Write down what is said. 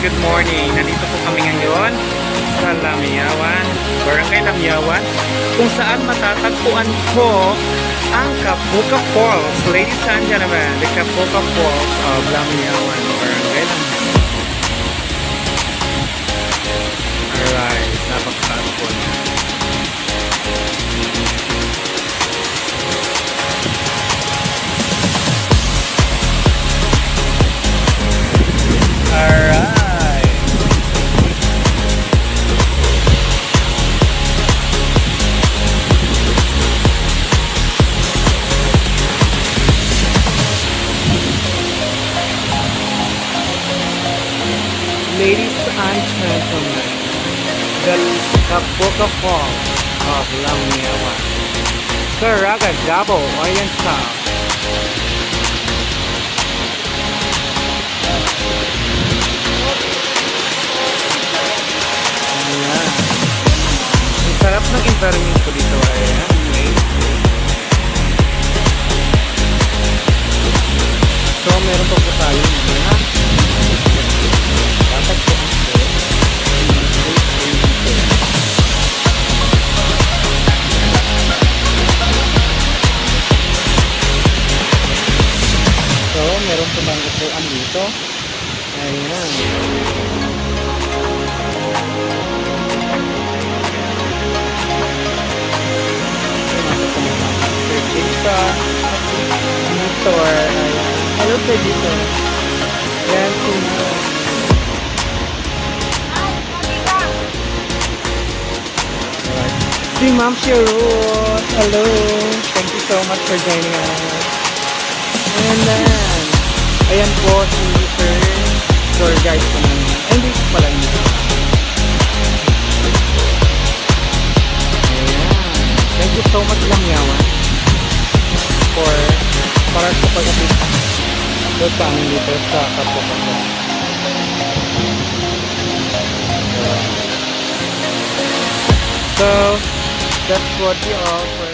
good morning. Nandito po kami ngayon sa Lamyawan, Barangay Lamyawan, kung saan matatagpuan po ang Kapuka Falls. Ladies and gentlemen, the Kapuka Falls of Lamyawan, Barangay Lamyawan. Alright, napakataas po niya. Alright. Ladies and gentlemen, the Kapuka Falls of Lamyawan, Saragagabo, Oriental. Sarap ng environment ko dito ay so meron pa po tayo na dapat po so meron pa bang upuan dito ayan. Store. Hello po dito. Yan po na. Si Ma'am Sherwood. Hello. Thank you so much for joining us. And then, ayan po si Sir tour guide po namin. Ay, hindi po pala nito. Ayan. Thank you so much Lamyawan for para sa pag-update sa amin dito sa Kapuka. So, that's what we offer.